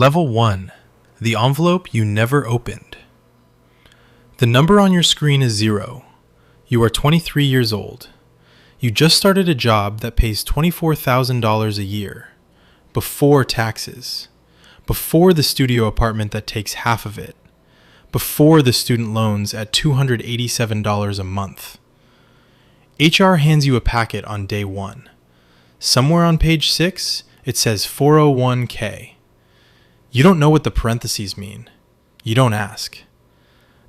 Level 1. The envelope you never opened. The number on your screen is 0. You are 23 years old. You just started a job that pays $24,000 a year, before taxes, before the studio apartment that takes half of it, before the student loans at $287 a month. HR hands you a packet on day 1. Somewhere on page 6, it says 401k. You don't know what the parentheses mean. You don't ask.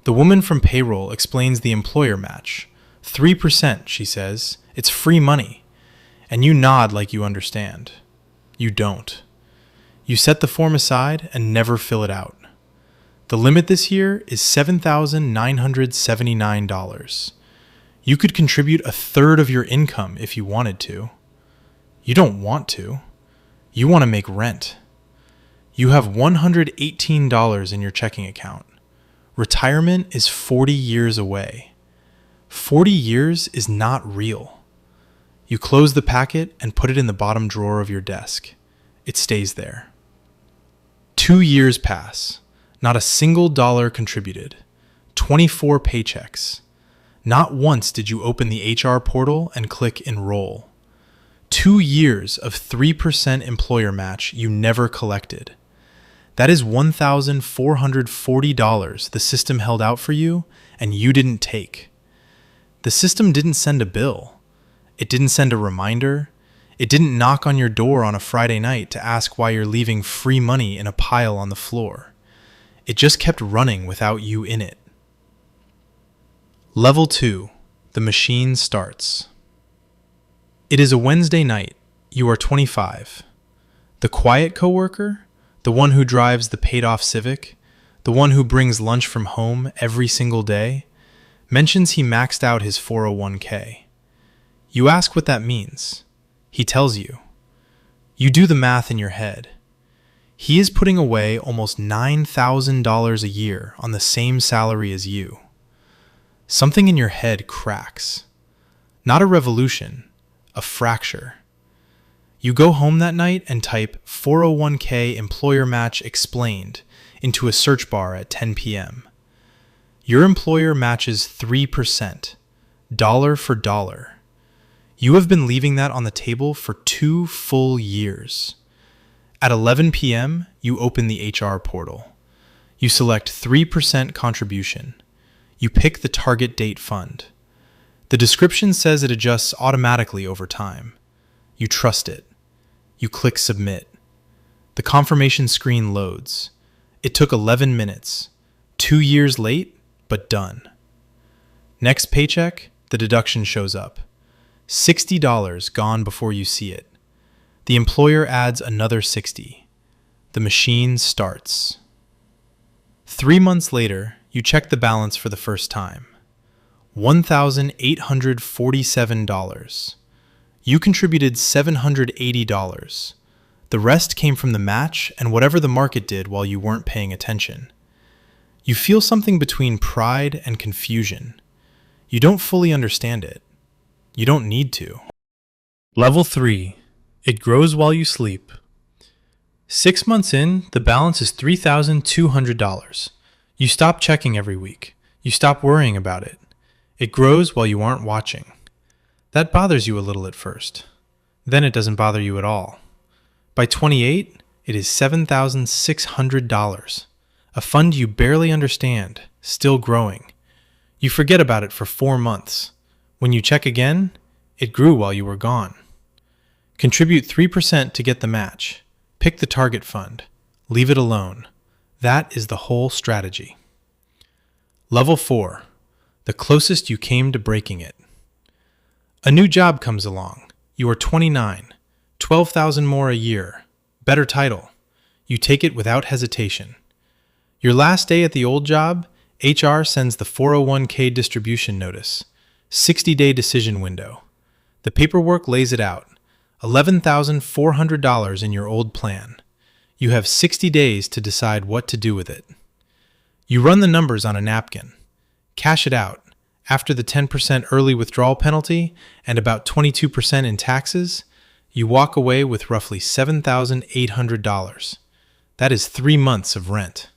The woman from payroll explains the employer match. 3%, she says. It's free money. And you nod like you understand. You don't. You set the form aside and never fill it out. The limit this year is $7,979. You could contribute a third of your income if you wanted to. You don't want to. You want to make rent. You have $118 in your checking account. Retirement is 40 years away. 40 years is not real. You close the packet and put it in the bottom drawer of your desk. It stays there. 2 years pass. Not a single dollar contributed. 24 paychecks. Not once did you open the HR portal and click enroll. 2 years of 3% employer match you never collected. That is $1,440 the system held out for you and you didn't take. The system didn't send a bill. It didn't send a reminder. It didn't knock on your door on a Friday night to ask why you're leaving free money in a pile on the floor. It just kept running without you in it. Level 2. The machine starts. It is a Wednesday night. You are 25. The quiet coworker, the one who drives the paid-off Civic, the one who brings lunch from home every single day, mentions he maxed out his 401k. You ask what that means. He tells you. You do the math in your head. He is putting away almost $9,000 a year on the same salary as you. Something in your head cracks. Not a revolution, a fracture. You go home that night and type 401k employer match explained into a search bar at 10 p.m. Your employer matches 3%, dollar for dollar. You have been leaving that on the table for 2 full years. At 11 p.m., you open the HR portal. You select 3% contribution. You pick the target date fund. The description says it adjusts automatically over time. You trust it. You click submit. The confirmation screen loads. It took 11 minutes. 2 years late, but done. Next paycheck, the deduction shows up. $60 gone before you see it. The employer adds another $60. The machine starts. 3 months later, you check the balance for the first time. $1,847. You contributed $780. The rest came from the match and whatever the market did while you weren't paying attention. You feel something between pride and confusion. You don't fully understand it. You don't need to. Level 3. It grows while you sleep. 6 months in, the balance is $3,200. You stop checking every week. You stop worrying about it. It grows while you aren't watching. That bothers you a little at first. Then it doesn't bother you at all. By 28, it is $7,600. A fund you barely understand, still growing. You forget about it for 4 months. When you check again, it grew while you were gone. Contribute 3% to get the match. Pick the target fund. Leave it alone. That is the whole strategy. Level 4. The closest you came to breaking it. A new job comes along. You are 29, $12,000 more a year, better title. You take it without hesitation. Your last day at the old job, HR sends the 401k distribution notice, 60-day decision window. The paperwork lays it out, $11,400 in your old plan. You have 60 days to decide what to do with it. You run the numbers on a napkin, cash it out. After the 10% early withdrawal penalty and about 22% in taxes, you walk away with roughly $7,800. That is 3 months of rent.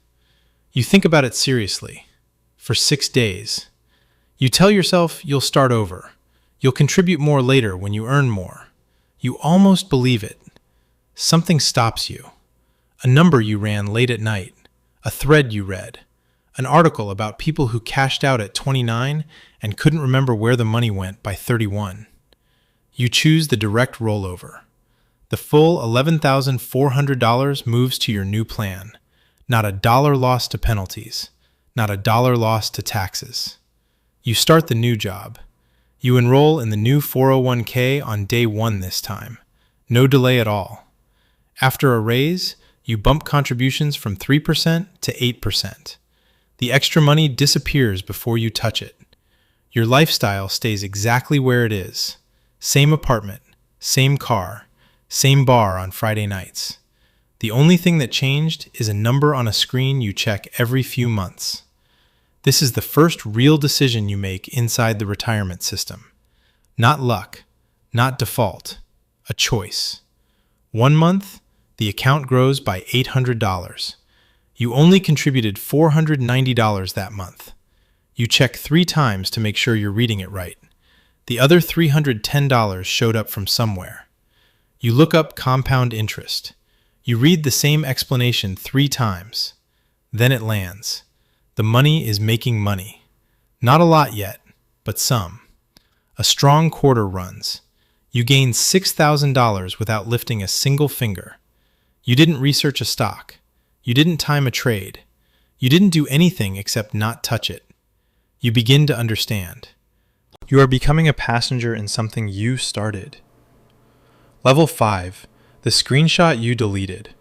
You think about it seriously. For 6 days. You tell yourself you'll start over. You'll contribute more later when you earn more. You almost believe it. Something stops you. A number you ran late at night. A thread you read. An article about people who cashed out at 29 and couldn't remember where the money went by 31. You choose the direct rollover. The full $11,400 moves to your new plan. Not a dollar lost to penalties. Not a dollar lost to taxes. You start the new job. You enroll in the new 401k on day 1 this time. No delay at all. After a raise, you bump contributions from 3% to 8%. The extra money disappears before you touch it. Your lifestyle stays exactly where it is. Same apartment, same car, same bar on Friday nights. The only thing that changed is a number on a screen you check every few months. This is the first real decision you make inside the retirement system. Not luck, not default, a choice. 1 month, the account grows by $800. You only contributed $490 that month. You check 3 times to make sure you're reading it right. The other $310 showed up from somewhere. You look up compound interest. You read the same explanation 3 times. Then it lands. The money is making money. Not a lot yet, but some. A strong quarter runs. You gain $6,000 without lifting a single finger. You didn't research a stock. You didn't time a trade. You didn't do anything except not touch it. You begin to understand. You are becoming a passenger in something you started. Level 5. The screenshot you deleted.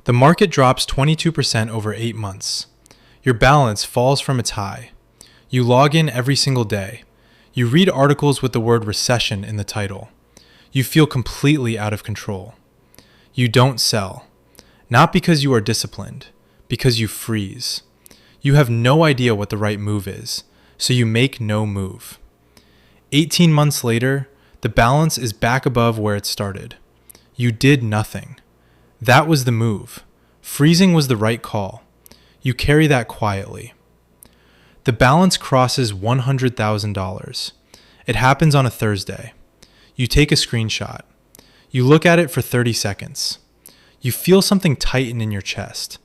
The market drops 22% over 8 months. Your balance falls from its high. You log in every single day. You read articles with the word recession in the title. You feel completely out of control. You don't sell. Not because you are disciplined, because you freeze. You have no idea what the right move is, so you make no move. 18 months later, the balance is back above where it started. You did nothing. That was the move. Freezing was the right call. You carry that quietly. The balance crosses $100,000. It happens on a Thursday. You take a screenshot. You look at it for 30 seconds. You feel something tighten in your chest.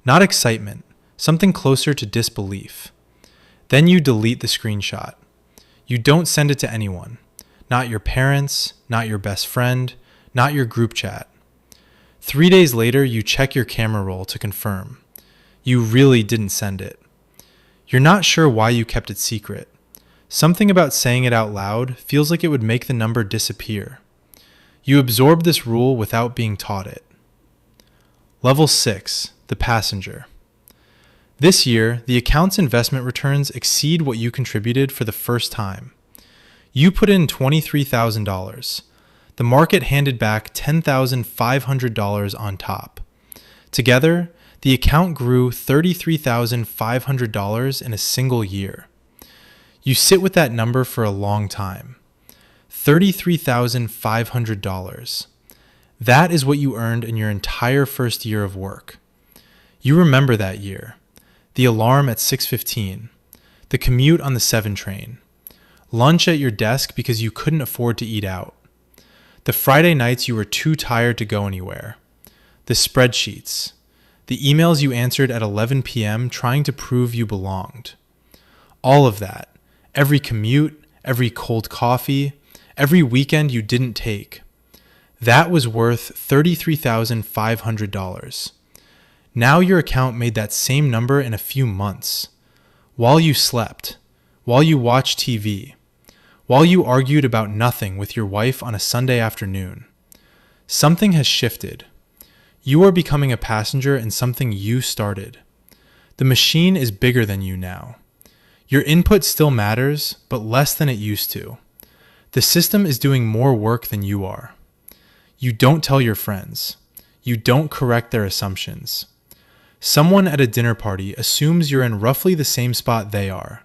Not excitement, something closer to disbelief. Then you delete the screenshot. You don't send it to anyone. Not your parents, not your best friend, not your group chat. 3 days later, you check your camera roll to confirm. You really didn't send it. You're not sure why you kept it secret. Something about saying it out loud feels like it would make the number disappear. You absorb this rule without being taught it. Level 6. The passenger. This year, the account's investment returns exceed what you contributed for the first time. You put in $23,000. The market handed back $10,500 on top. Together, the account grew $33,500 in a single year. You sit with that number for a long time. $33,500. That is what you earned in your entire first year of work. You remember that year. The alarm at 6:15. The commute on the 7 train. Lunch at your desk because you couldn't afford to eat out. The Friday nights you were too tired to go anywhere. The spreadsheets. The emails you answered at 11 p.m. trying to prove you belonged. All of that. Every commute, every cold coffee, every weekend you didn't take. That was worth $33,500. Now your account made that same number in a few months. While you slept, while you watched TV, while you argued about nothing with your wife on a Sunday afternoon. Something has shifted. You are becoming a passenger in something you started. The machine is bigger than you now. Your input still matters, but less than it used to. The system is doing more work than you are. You don't tell your friends. You don't correct their assumptions. Someone at a dinner party assumes you're in roughly the same spot they are.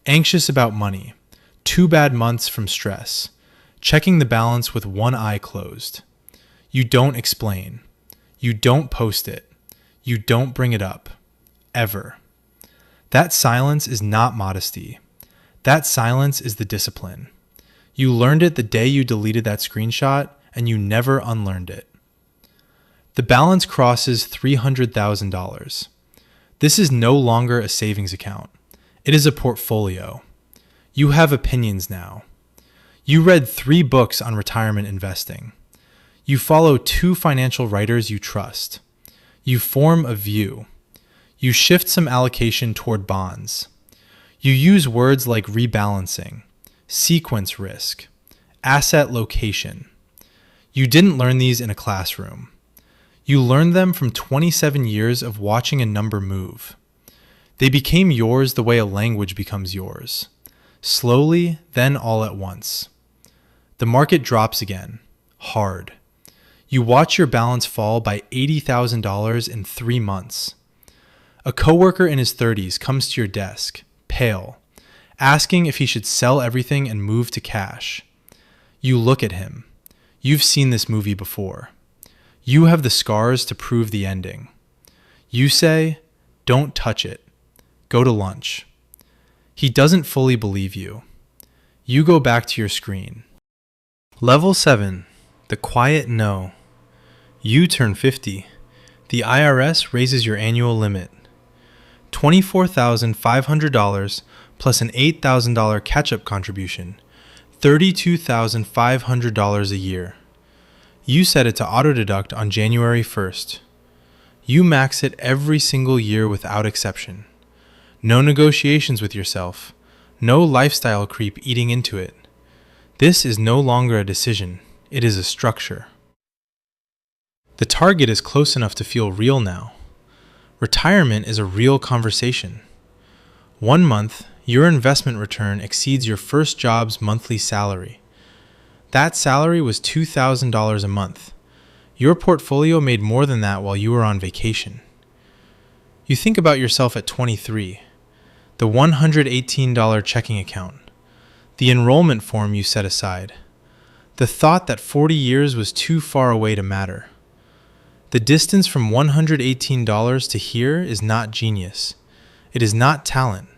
Anxious about money. 2 bad months from stress. Checking the balance with one eye closed. You don't explain. You don't post it. You don't bring it up. Ever. That silence is not modesty. That silence is the discipline. You learned it the day you deleted that screenshot, and you never unlearned it. The balance crosses $300,000. This is no longer a savings account. It is a portfolio. You have opinions now. You read 3 books on retirement investing. You follow 2 financial writers you trust. You form a view. You shift some allocation toward bonds. You use words like rebalancing, sequence risk, asset location. You didn't learn these in a classroom. You learned them from 27 years of watching a number move. They became yours the way a language becomes yours. Slowly, then all at once. The market drops again, hard. You watch your balance fall by $80,000 in 3 months. A coworker in his 30s comes to your desk, pale, asking if he should sell everything and move to cash. You look at him. You've seen this movie before. You have the scars to prove the ending. You say, "Don't touch it. Go to lunch." He doesn't fully believe you. You go back to your screen. Level 7. The quiet no. You turn 50. The IRS raises your annual limit. $24,500 plus an $8,000 catch-up contribution. $32,500 a year. You set it to auto-deduct on January 1st. You max it every single year without exception. No negotiations with yourself. No lifestyle creep eating into it. This is no longer a decision. It is a structure. The target is close enough to feel real now. Retirement is a real conversation. 1 month, your investment return exceeds your first job's monthly salary. That salary was $2,000 a month. Your portfolio made more than that while you were on vacation. You think about yourself at 23, the $118 checking account, the enrollment form you set aside, the thought that 40 years was too far away to matter. The distance from $118 to here is not genius. It is not talent.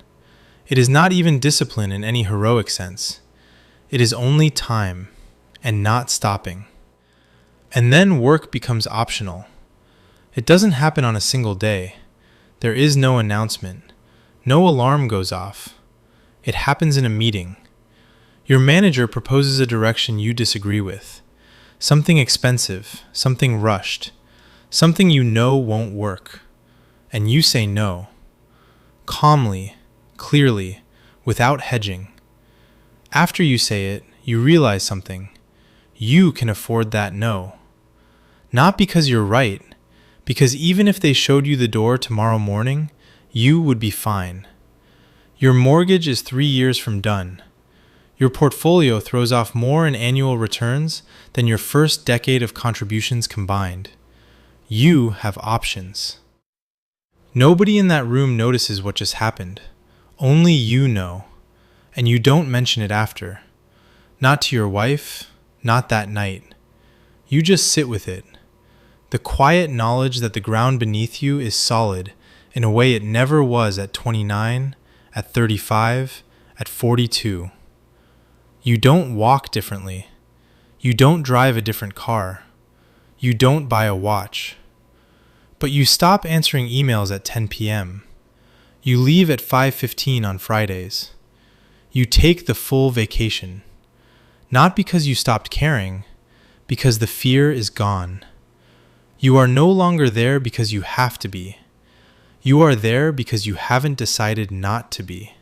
It is not even discipline in any heroic sense. It is only time, and not stopping. And then work becomes optional. It doesn't happen on a single day. There is no announcement. No alarm goes off. It happens in a meeting. Your manager proposes a direction you disagree with. Something expensive, something rushed, something you know won't work. And you say no. Calmly, clearly, without hedging. After you say it, you realize something. You can afford that no. Not because you're right, because even if they showed you the door tomorrow morning, you would be fine. Your mortgage is 3 years from done. Your portfolio throws off more in annual returns than your first decade of contributions combined. You have options. Nobody in that room notices what just happened. Only you know, and you don't mention it after. Not to your wife, not that night. You just sit with it. The quiet knowledge that the ground beneath you is solid in a way it never was at 29, at 35, at 42. You don't walk differently. You don't drive a different car. You don't buy a watch. But you stop answering emails at 10 p.m. You leave at 5:15 on Fridays. You take the full vacation. Not because you stopped caring, because the fear is gone. You are no longer there because you have to be. You are there because you haven't decided not to be.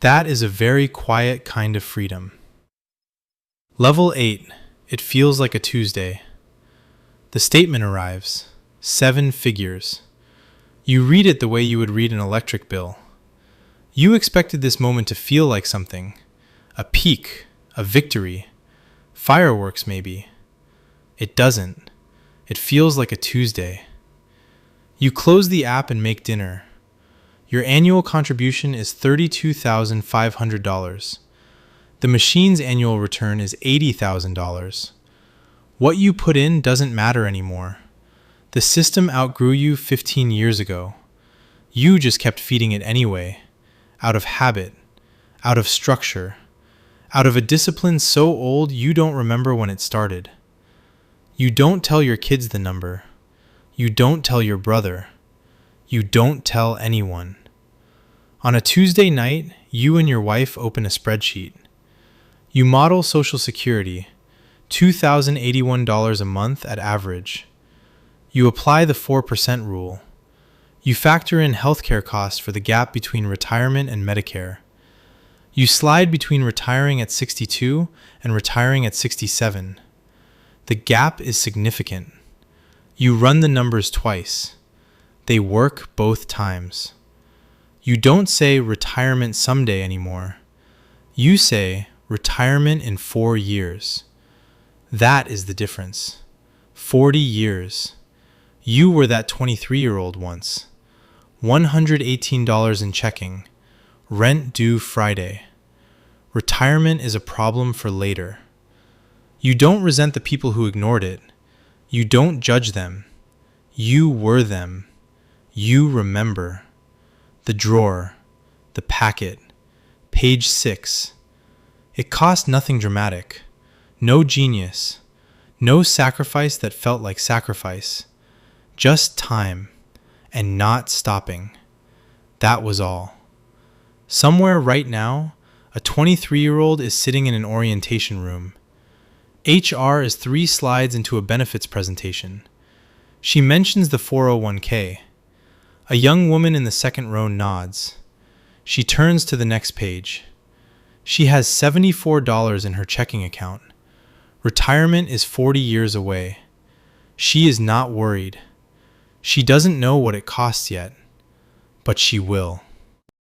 That is a very quiet kind of freedom. Level 8. It feels like a Tuesday. The statement arrives. 7 figures. You read it the way you would read an electric bill. You expected this moment to feel like something. A peak. A victory. Fireworks, maybe. It doesn't. It feels like a Tuesday. You close the app and make dinner. Your annual contribution is $32,500. The machine's annual return is $80,000. What you put in doesn't matter anymore. The system outgrew you 15 years ago. You just kept feeding it anyway, out of habit, out of structure, out of a discipline so old you don't remember when it started. You don't tell your kids the number. You don't tell your brother. You don't tell anyone. On a Tuesday night, you and your wife open a spreadsheet. You model Social Security, $2,081 a month at average. You apply the 4% rule. You factor in healthcare costs for the gap between retirement and Medicare. You slide between retiring at 62 and retiring at 67. The gap is significant. You run the numbers twice. They work both times. You don't say retirement someday anymore. You say retirement in 4 years. That is the difference. 40 years. You were that 23-year-old once. $118 in checking. Rent due Friday. Retirement is a problem for later. You don't resent the people who ignored it. You don't judge them. You were them. You remember. The drawer. The packet. Page 6. It cost nothing dramatic. No genius. No sacrifice that felt like sacrifice. Just time. And not stopping. That was all. Somewhere right now, a 23-year-old is sitting in an orientation room. HR is 3 slides into a benefits presentation. She mentions the 401k. A young woman in the second row nods. She turns to the next page. She has $74 in her checking account. Retirement is 40 years away. She is not worried. She doesn't know what it costs yet, but she will.